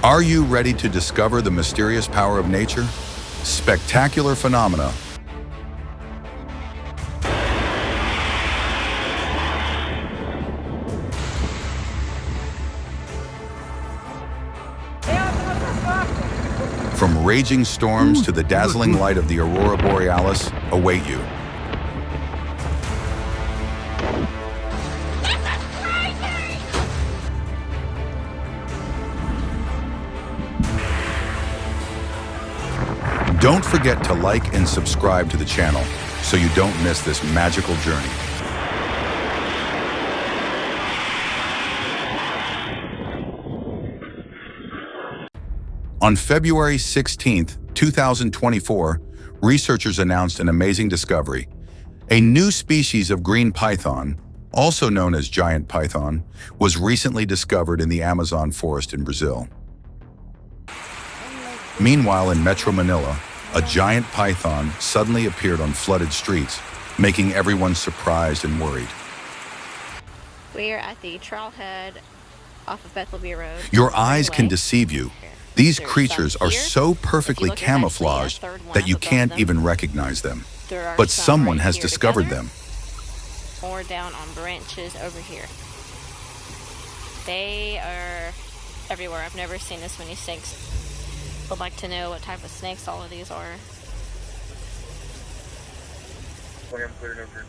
Are you ready to discover the mysterious power of nature? Spectacular phenomena. From raging storms to the dazzling light of the aurora borealis await you. Don't forget to like and subscribe to the channel so you don't miss this magical journey. On February 16, 2024, researchers announced an amazing discovery. A new species of green python, also known as giant python, was recently discovered in the Amazon forest in Brazil. Meanwhile, in Metro Manila, a giant python suddenly appeared on flooded streets, making everyone surprised and worried. We're at the trailhead off of Bethelby Road. Your eyes can deceive you. These creatures are so perfectly camouflaged that you can't even recognize them. But someone has discovered them. Or down on branches over here. They are everywhere. I've never seen this many snakes. I'd like to know what type of snakes all of these are.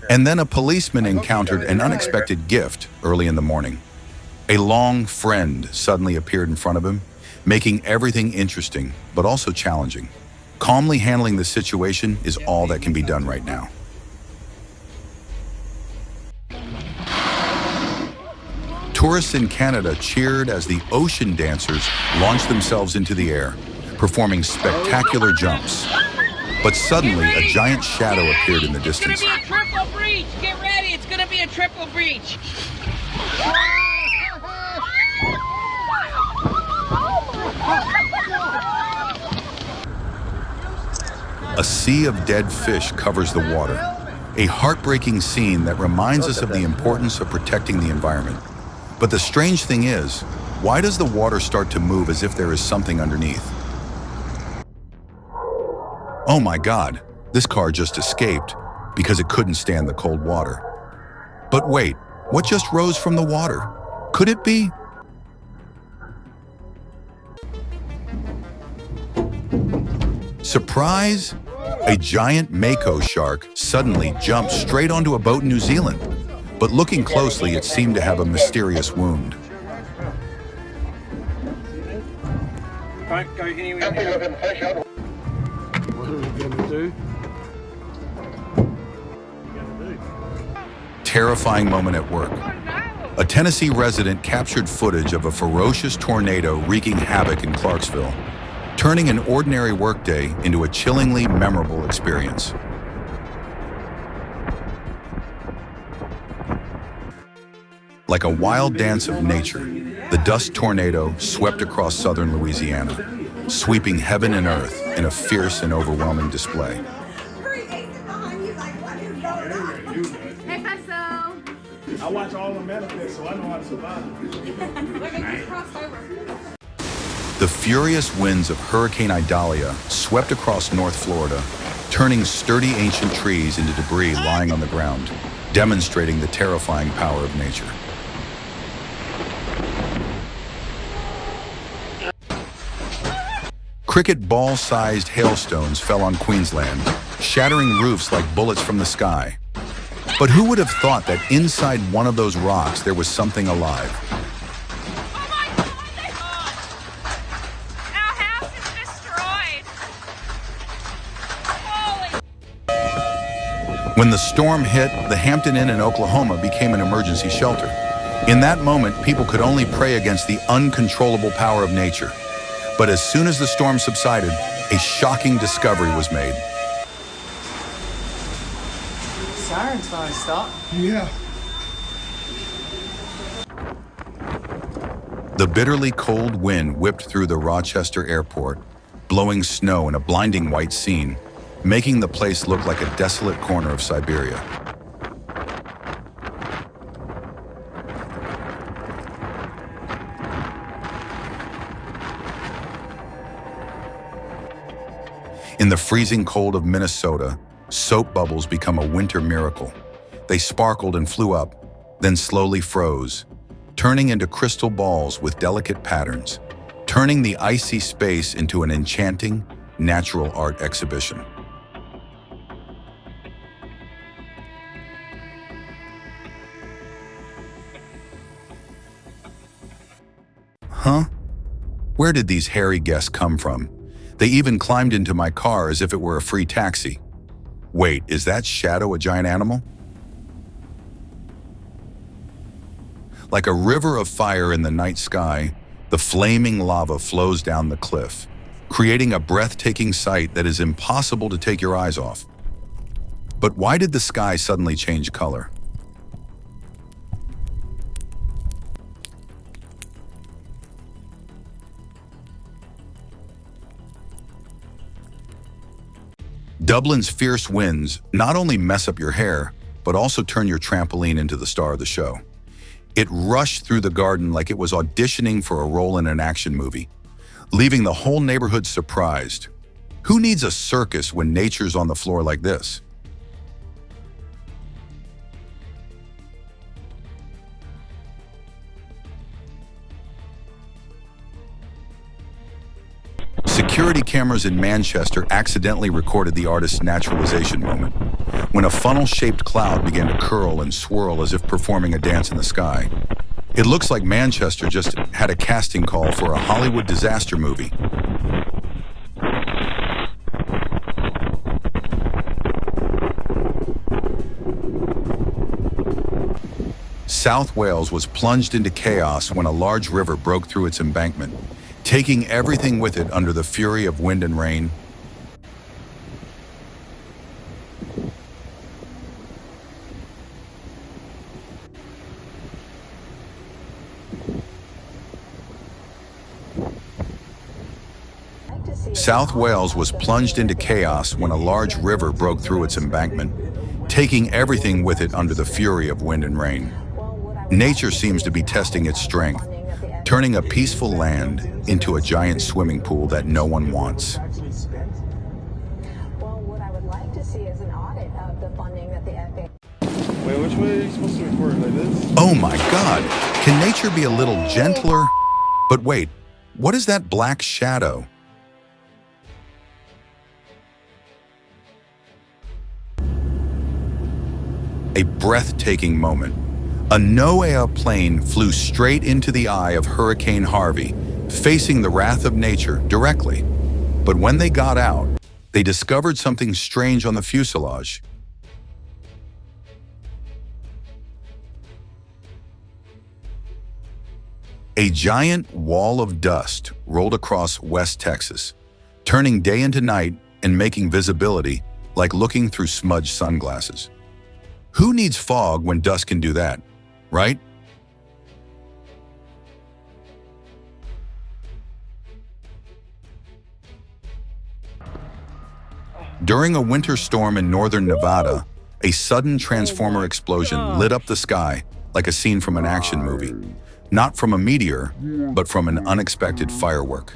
And then a policeman encountered an unexpected gift early in the morning. A long friend suddenly appeared in front of him, making everything interesting, but also challenging. Calmly handling the situation is all that can be done right now. Tourists in Canada cheered as the ocean dancers launched themselves into the air, performing spectacular jumps. But suddenly, a giant shadow appeared in the distance. It's gonna be a triple breach! Get ready! It's gonna be a triple breach! A sea of dead fish covers the water, a heartbreaking scene that reminds us of the importance of protecting the environment. But the strange thing is, why does the water start to move as if there is something underneath? Oh my God, this car just escaped because it couldn't stand the cold water. But wait, what just rose from the water? Could it be? Surprise! A giant mako shark suddenly jumped straight onto a boat in New Zealand. But looking closely, it seemed to have a mysterious wound. Don't go anywhere. What are we going to do? Terrifying moment at work. A Tennessee resident captured footage of a ferocious tornado wreaking havoc in Clarksville, turning an ordinary workday into a chillingly memorable experience. Like a wild dance of nature, the dust tornado swept across southern Louisiana, sweeping heaven and earth in a fierce and overwhelming display. Hey, Peso! I watch all the manifests, so I know how to survive. Look, I just crossed over. The furious winds of Hurricane Idalia swept across North Florida, turning sturdy ancient trees into debris lying on the ground, demonstrating the terrifying power of nature. Cricket ball-sized hailstones fell on Queensland, shattering roofs like bullets from the sky. But who would have thought that inside one of those rocks there was something alive? When the storm hit, the Hampton Inn in Oklahoma became an emergency shelter. In that moment, people could only pray against the uncontrollable power of nature. But as soon as the storm subsided, a shocking discovery was made. Siren's finally stopped. Yeah. The bitterly cold wind whipped through the Rochester airport, blowing snow in a blinding white scene, making the place look like a desolate corner of Siberia. In the freezing cold of Minnesota, soap bubbles become a winter miracle. They sparkled and flew up, then slowly froze, turning into crystal balls with delicate patterns, turning the icy space into an enchanting, natural art exhibition. Huh? Where did these hairy guests come from? They even climbed into my car as if it were a free taxi. Wait, is that shadow a giant animal? Like a river of fire in the night sky, the flaming lava flows down the cliff, creating a breathtaking sight that is impossible to take your eyes off. But why did the sky suddenly change color? Dublin's fierce winds not only mess up your hair, but also turn your trampoline into the star of the show. It rushed through the garden like it was auditioning for a role in an action movie, leaving the whole neighborhood surprised. Who needs a circus when nature's on the floor like this? Security cameras in Manchester accidentally recorded the artist's naturalization moment, when a funnel-shaped cloud began to curl and swirl as if performing a dance in the sky. It looks like Manchester just had a casting call for a Hollywood disaster movie. South Wales was plunged into chaos when a large river broke through its embankment, taking everything with it under the fury of wind and rain. South Wales was plunged into chaos when a large river broke through its embankment, taking everything with it under the fury of wind and rain. Nature seems to be testing its strength, turning a peaceful land into a giant swimming pool that no one wants. Well, what I would like to see is an audit of the funding that the FA. Wait, which way are you supposed to record? Like this? Oh my God! Can nature be a little gentler? But wait, what is that black shadow? A breathtaking moment. A NOAA plane flew straight into the eye of Hurricane Harvey, facing the wrath of nature directly. But when they got out, they discovered something strange on the fuselage. A giant wall of dust rolled across West Texas, turning day into night and making visibility like looking through smudged sunglasses. Who needs fog when dust can do that, right? During a winter storm in northern Nevada, a sudden transformer explosion lit up the sky like a scene from an action movie. Not from a meteor, but from an unexpected firework.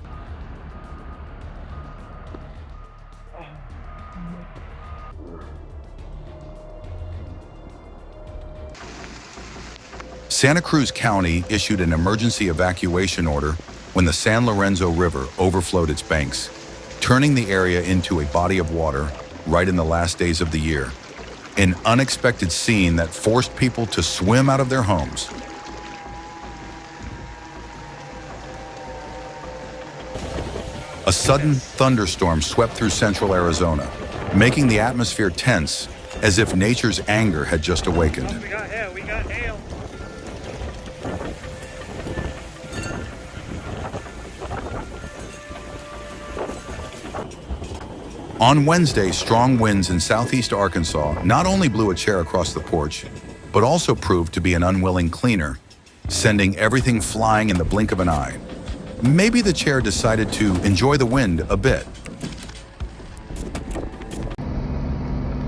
Santa Cruz County issued an emergency evacuation order when the San Lorenzo River overflowed its banks, turning the area into a body of water right in the last days of the year. An unexpected scene that forced people to swim out of their homes. A sudden thunderstorm swept through central Arizona, making the atmosphere tense as if nature's anger had just awakened. We got hail, we got hail. On Wednesday, strong winds in southeast Arkansas not only blew a chair across the porch, but also proved to be an unwilling cleaner, sending everything flying in the blink of an eye. Maybe the chair decided to enjoy the wind a bit.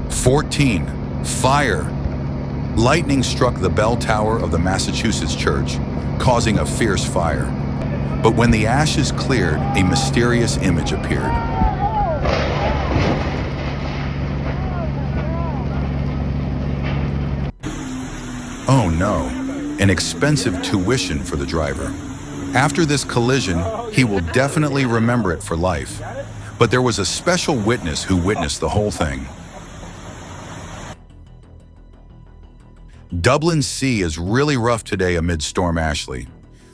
14. Fire. Lightning struck the bell tower of the Massachusetts church, causing a fierce fire. But when the ashes cleared, a mysterious image appeared. know, an expensive tuition for the driver. After this collision, he will definitely remember it for life. But there was a special witness who witnessed the whole thing. Dublin Sea is really rough today amid Storm Ashley.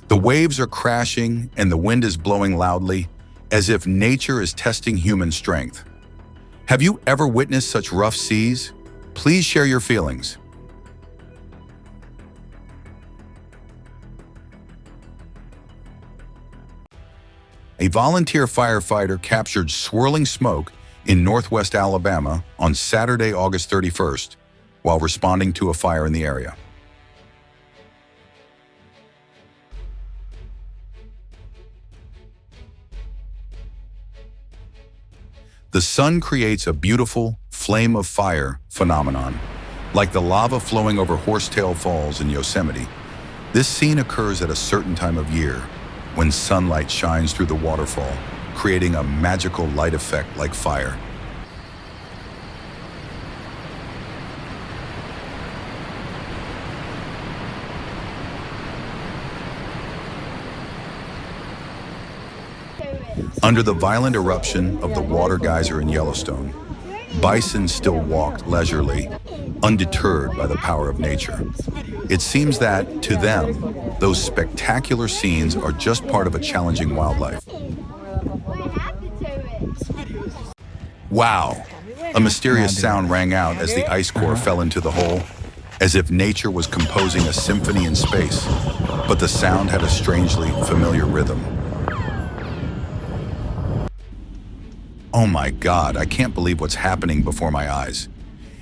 The waves are crashing and the wind is blowing loudly, as if nature is testing human strength. Have you ever witnessed such rough seas? Please share your feelings. A volunteer firefighter captured swirling smoke in northwest Alabama on Saturday, August 31st, while responding to a fire in the area. The sun creates a beautiful flame of fire phenomenon, like the lava flowing over Horsetail Falls in Yosemite. This scene occurs at a certain time of year, when sunlight shines through the waterfall, creating a magical light effect like fire. Under the violent eruption of the water geyser in Yellowstone, bison still walked leisurely, undeterred by the power of nature. It seems that, to them, those spectacular scenes are just part of a challenging wildlife. Wow! A mysterious sound rang out as the ice core fell into the hole, as if nature was composing a symphony in space, but the sound had a strangely familiar rhythm. Oh my God, I can't believe what's happening before my eyes.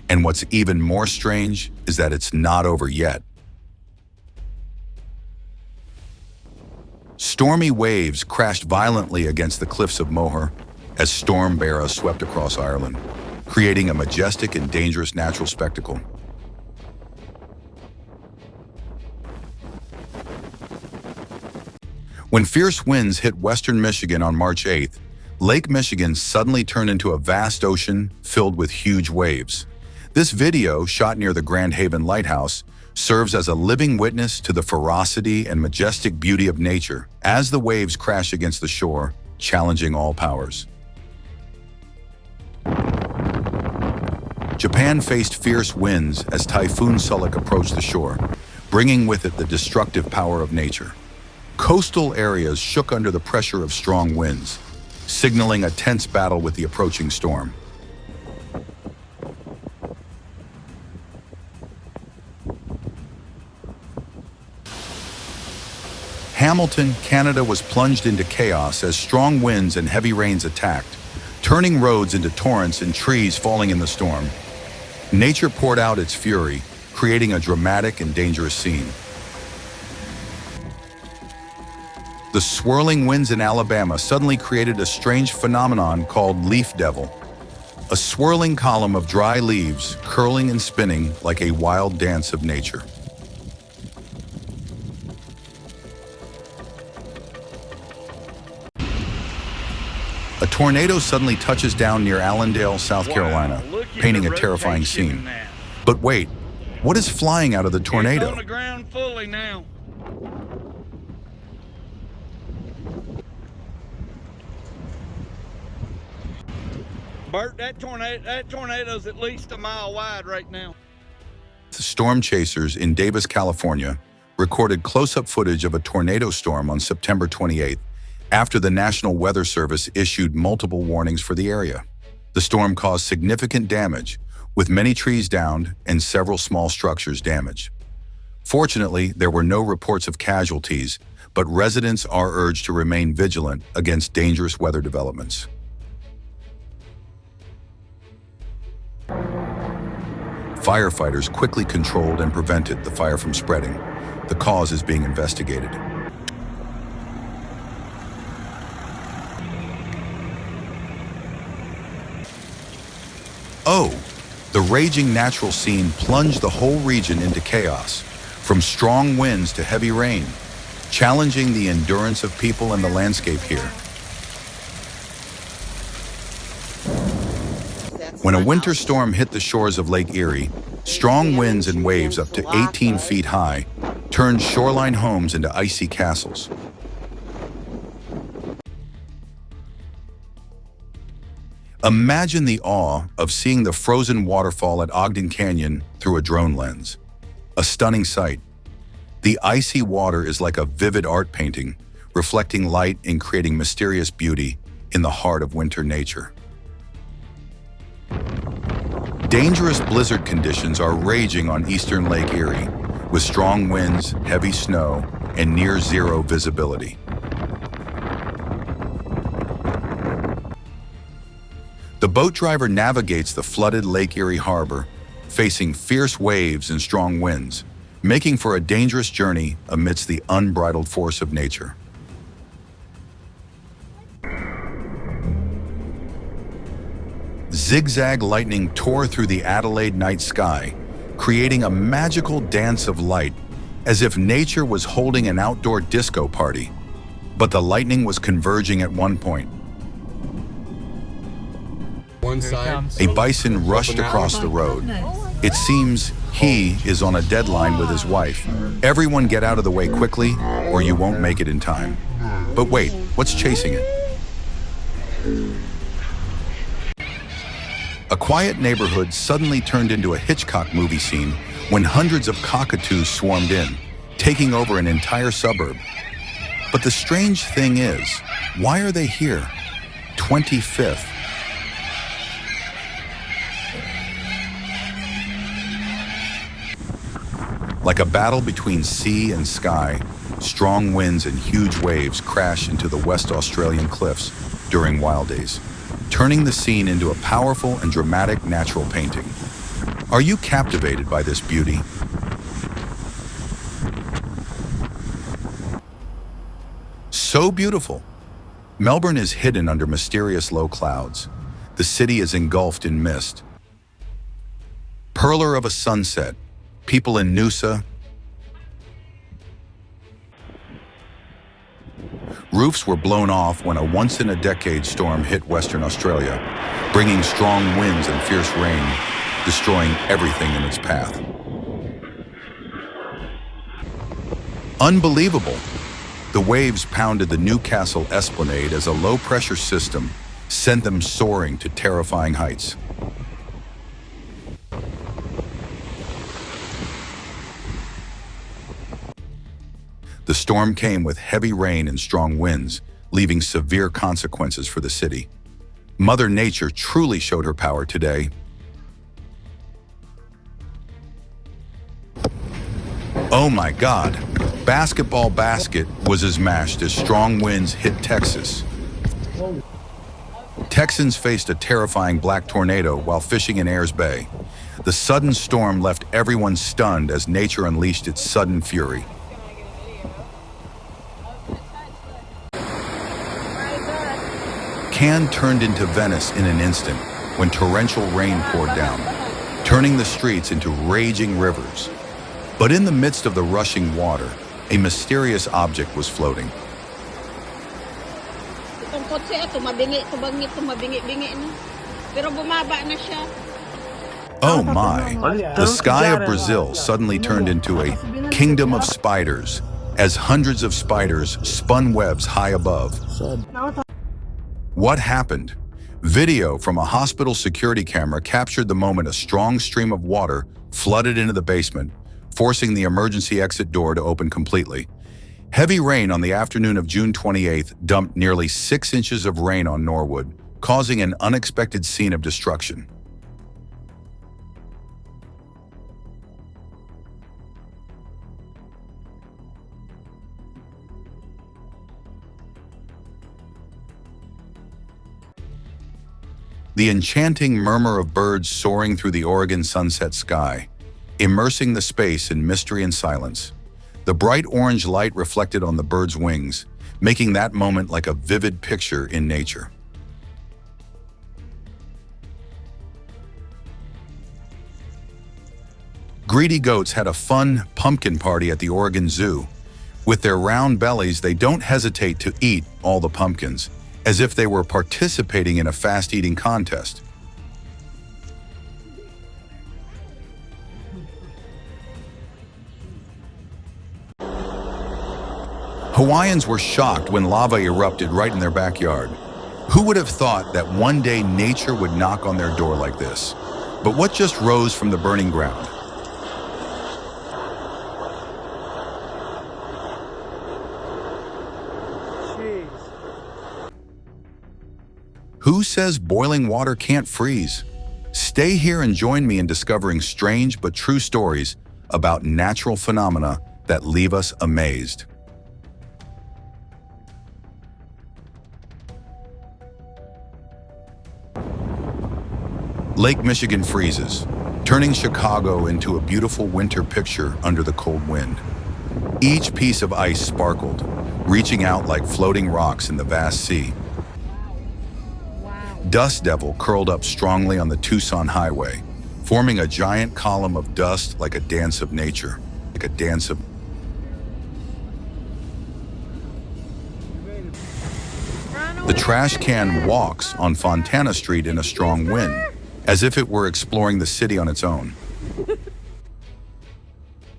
And what's even more strange is that it's not over yet. Stormy waves crashed violently against the cliffs of Moher as Storm Bara swept across Ireland, creating a majestic and dangerous natural spectacle. When fierce winds hit western Michigan on March 8th, Lake Michigan suddenly turned into a vast ocean filled with huge waves. This video, shot near the Grand Haven Lighthouse, serves as a living witness to the ferocity and majestic beauty of nature as the waves crash against the shore, challenging all powers. Japan faced fierce winds as Typhoon Sulak approached the shore, bringing with it the destructive power of nature. Coastal areas shook under the pressure of strong winds, signaling a tense battle with the approaching storm. Hamilton, Canada was plunged into chaos as strong winds and heavy rains attacked, turning roads into torrents and trees falling in the storm. Nature poured out its fury, creating a dramatic and dangerous scene. The swirling winds in Alabama suddenly created a strange phenomenon called leaf devil, a swirling column of dry leaves curling and spinning like a wild dance of nature. A tornado suddenly touches down near Allendale, South Carolina, painting a terrifying scene. But wait, what is flying out of the tornado? It's on the ground fully now. Bert, that tornado's at least a mile wide right now. The storm chasers in Davis, California, recorded close-up footage of a tornado storm on September 28th, after the National Weather Service issued multiple warnings for the area. The storm caused significant damage, with many trees downed and several small structures damaged. Fortunately, there were no reports of casualties, but residents are urged to remain vigilant against dangerous weather developments. Firefighters quickly controlled and prevented the fire from spreading. The cause is being investigated. Oh, the raging natural scene plunged the whole region into chaos, from strong winds to heavy rain, challenging the endurance of people and the landscape here. When a winter storm hit the shores of Lake Erie, Strong winds and waves up to 18 feet high turned shoreline homes into icy castles. Imagine the awe of seeing the frozen waterfall at Ogden Canyon through a drone lens. A stunning sight. The icy water is like a vivid art painting, reflecting light and creating mysterious beauty in the heart of winter nature. Dangerous blizzard conditions are raging on eastern Lake Erie, with strong winds, heavy snow, and near-zero visibility. The boat driver navigates the flooded Lake Erie harbor, facing fierce waves and strong winds, making for a dangerous journey amidst the unbridled force of nature. Zigzag lightning tore through the Adelaide night sky, creating a magical dance of light, as if nature was holding an outdoor disco party. But the lightning was converging at one point. One side. A bison rushed across the road. It seems he is on a deadline with his wife. Everyone get out of the way quickly, or you won't make it in time. But wait, what's chasing it? A quiet neighborhood suddenly turned into a Hitchcock movie scene when hundreds of cockatoos swarmed in, taking over an entire suburb. But the strange thing is, why are they here? 25th. Like a battle between sea and sky, strong winds and huge waves crash into the West Australian cliffs during wild days, turning the scene into a powerful and dramatic natural painting. Are you captivated by this beauty? So beautiful. Melbourne is hidden under mysterious low clouds. The city is engulfed in mist. Pearler of a sunset, people in Noosa. Roofs were blown off when a once-in-a-decade storm hit Western Australia, bringing strong winds and fierce rain, destroying everything in its path. Unbelievable! The waves pounded the Newcastle Esplanade as a low-pressure system sent them soaring to terrifying heights. The storm came with heavy rain and strong winds, leaving severe consequences for the city. Mother Nature truly showed her power today. Oh my God! Basketball Basket was as mashed as strong winds hit Texas. Texans faced a terrifying black tornado while fishing in Ayers Bay. The sudden storm left everyone stunned as nature unleashed its sudden fury. Cannes turned into Venice in an instant when torrential rain poured down, turning the streets into raging rivers. But in the midst of the rushing water, a mysterious object was floating. Oh my! The sky of Brazil suddenly turned into a kingdom of spiders as hundreds of spiders spun webs high above. What happened? Video from a hospital security camera captured the moment a strong stream of water flooded into the basement, forcing the emergency exit door to open completely. Heavy rain on the afternoon of June 28th dumped nearly 6 inches of rain on Norwood, causing an unexpected scene of destruction. The enchanting murmur of birds soaring through the Oregon sunset sky, immersing the space in mystery and silence. The bright orange light reflected on the birds' wings, making that moment like a vivid picture in nature. Greedy goats had a fun pumpkin party at the Oregon Zoo. With their round bellies, they don't hesitate to eat all the pumpkins, as if they were participating in a fast-eating contest. Hawaiians were shocked when lava erupted right in their backyard. Who would have thought that one day nature would knock on their door like this? But what just rose from the burning ground? Who says boiling water can't freeze? Stay here and join me in discovering strange but true stories about natural phenomena that leave us amazed. Lake Michigan freezes, turning Chicago into a beautiful winter picture under the cold wind. Each piece of ice sparkled, reaching out like floating rocks in the vast sea. Dust Devil curled up strongly on the Tucson Highway, forming a giant column of dust like a dance of nature, The trash can walks on Fontana Street in a strong wind, as if it were exploring the city on its own.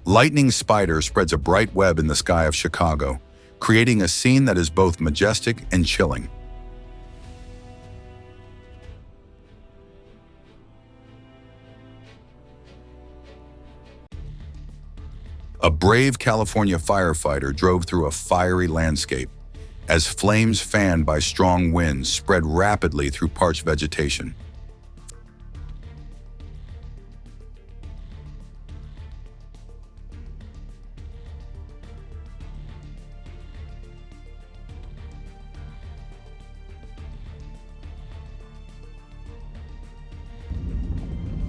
Lightning Spider spreads a bright web in the sky of Chicago, creating a scene that is both majestic and chilling. A brave California firefighter drove through a fiery landscape as flames fanned by strong winds spread rapidly through parched vegetation.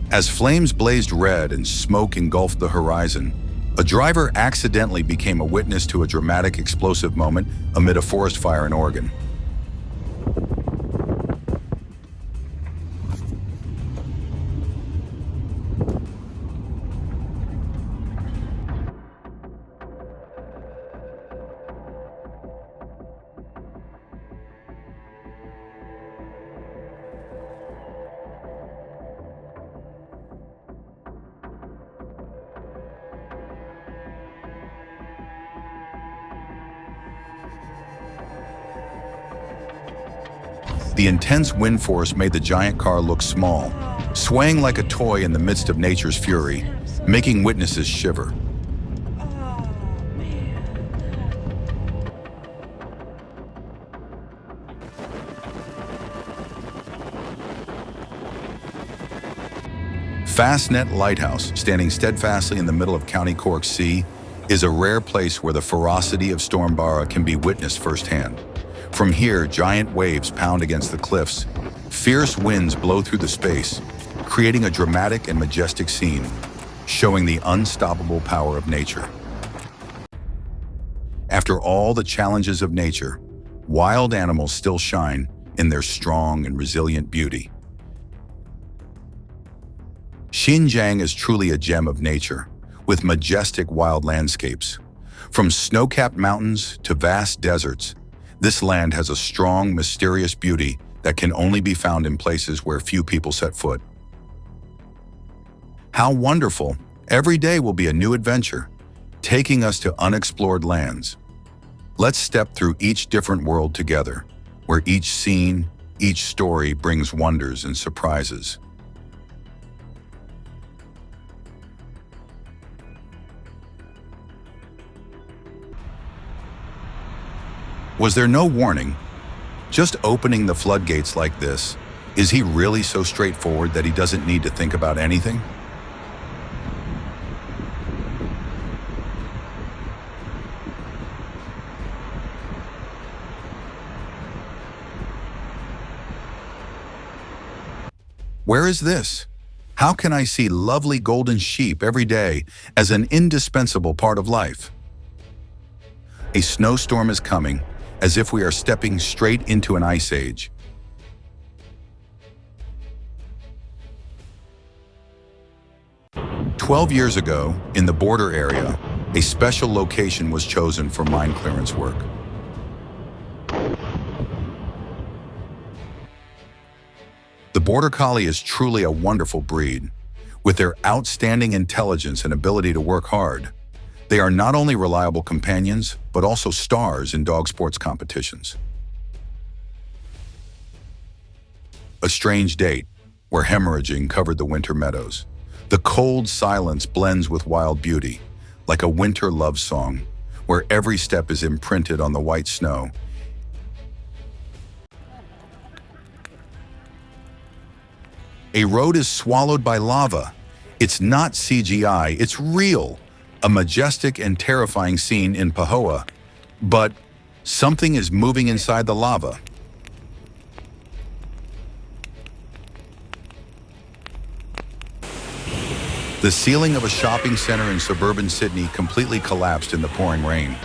As flames blazed red and smoke engulfed the horizon, a driver accidentally became a witness to a dramatic explosive moment amid a forest fire in Oregon. The intense wind force made the giant car look small, swaying like a toy in the midst of nature's fury, making witnesses shiver. Fastnet Lighthouse, standing steadfastly in the middle of County Cork Sea, is a rare place where the ferocity of Storm Bara can be witnessed firsthand. From here, giant waves pound against the cliffs. Fierce winds blow through the space, creating a dramatic and majestic scene, showing the unstoppable power of nature. After all the challenges of nature, wild animals still shine in their strong and resilient beauty. Xinjiang is truly a gem of nature, with majestic wild landscapes. From snow-capped mountains to vast deserts, this land has a strong, mysterious beauty that can only be found in places where few people set foot. How wonderful! Every day will be a new adventure, taking us to unexplored lands. Let's step through each different world together, where each scene, each story brings wonders and surprises. Was there no warning? Just opening the floodgates like this, is he really so straightforward that he doesn't need to think about anything? Where is this? How can I see lovely golden sheep every day as an indispensable part of life? A snowstorm is coming, as if we are stepping straight into an ice age. "12 years ago, in the border area, a special location was chosen for mine clearance work. The Border Collie is truly a wonderful breed. With their outstanding intelligence and ability to work hard, They are not only reliable companions, but also stars in dog sports competitions. A strange date, where hemorrhaging covered the winter meadows. The cold silence blends with wild beauty, like a winter love song, where every step is imprinted on the white snow. A road is swallowed by lava. It's not CGI, it's real. A majestic and terrifying scene in Pahoa. But something is moving inside the lava. The ceiling of a shopping center in suburban Sydney completely collapsed in the pouring rain.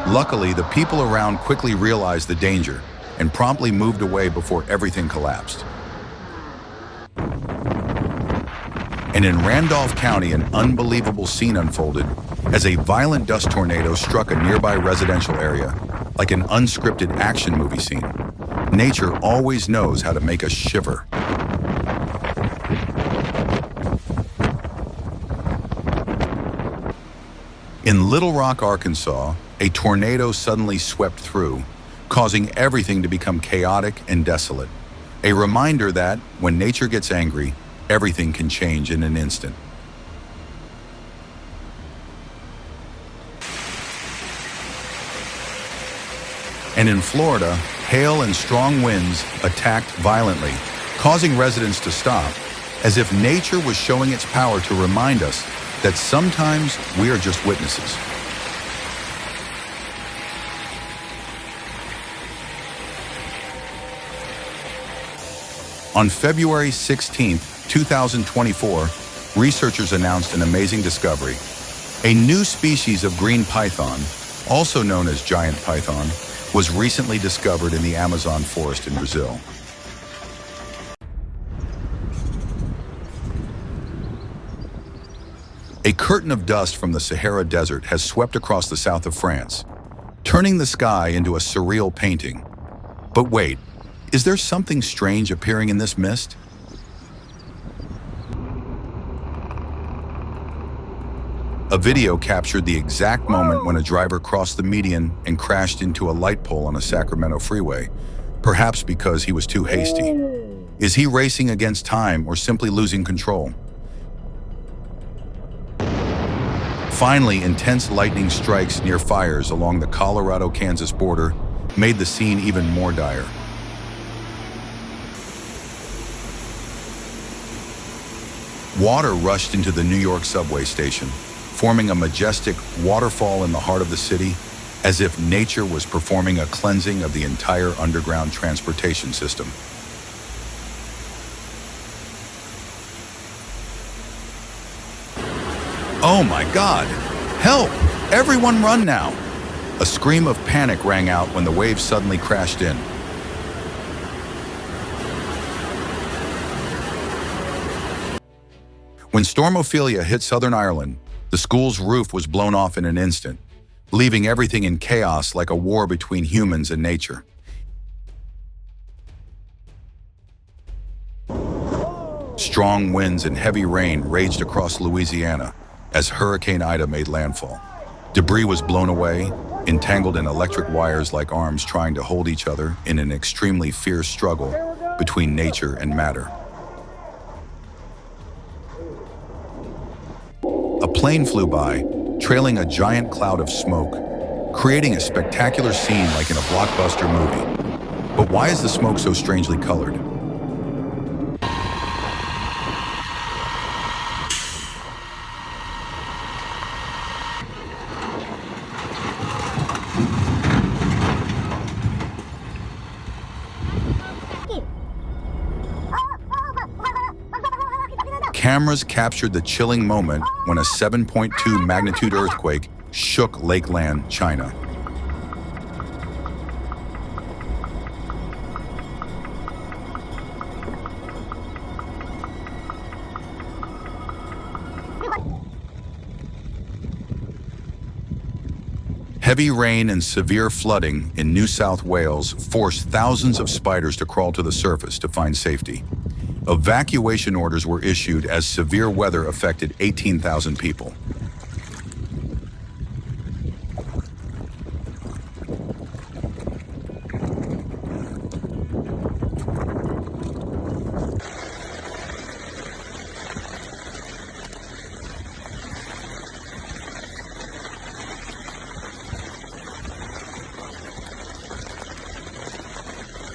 Luckily, the people around quickly realized the danger and promptly moved away before everything collapsed. And in Randolph County, an unbelievable scene unfolded as a violent dust tornado struck a nearby residential area, like an unscripted action movie scene. Nature always knows how to make us shiver. In Little Rock, Arkansas, a tornado suddenly swept through, causing everything to become chaotic and desolate. A reminder that, when nature gets angry, everything can change in an instant. And in Florida, hail and strong winds attacked violently, causing residents to stop, as if nature was showing its power to remind us that sometimes we are just witnesses. On February 16, 2024, researchers announced an amazing discovery. A new species of green python, also known as giant python, was recently discovered in the Amazon forest in Brazil. A curtain of dust from the Sahara Desert has swept across the south of France, turning the sky into a surreal painting. But wait, is there something strange appearing in this mist? A video captured the exact moment when a driver crossed the median and crashed into a light pole on a Sacramento freeway, perhaps because he was too hasty. Is he racing against time or simply losing control? Finally, intense lightning strikes near fires along the Colorado-Kansas border made the scene even more dire. Water rushed into the New York subway station, forming a majestic waterfall in the heart of the city, as if nature was performing a cleansing of the entire underground transportation system. Oh my God! Help! Everyone run now! A scream of panic rang out when the waves suddenly crashed in. When Storm Ophelia hit Southern Ireland, the school's roof was blown off in an instant, leaving everything in chaos like a war between humans and nature. Strong winds and heavy rain raged across Louisiana as Hurricane Ida made landfall. Debris was blown away, entangled in electric wires like arms trying to hold each other in an extremely fierce struggle between nature and matter. A plane flew by, trailing a giant cloud of smoke, creating a spectacular scene like in a blockbuster movie. But why is the smoke so strangely colored? Cameras captured the chilling moment when a 7.2 magnitude earthquake shook Lakeland, China. Heavy rain and severe flooding in New South Wales forced thousands of spiders to crawl to the surface to find safety. Evacuation orders were issued as severe weather affected 18,000 people.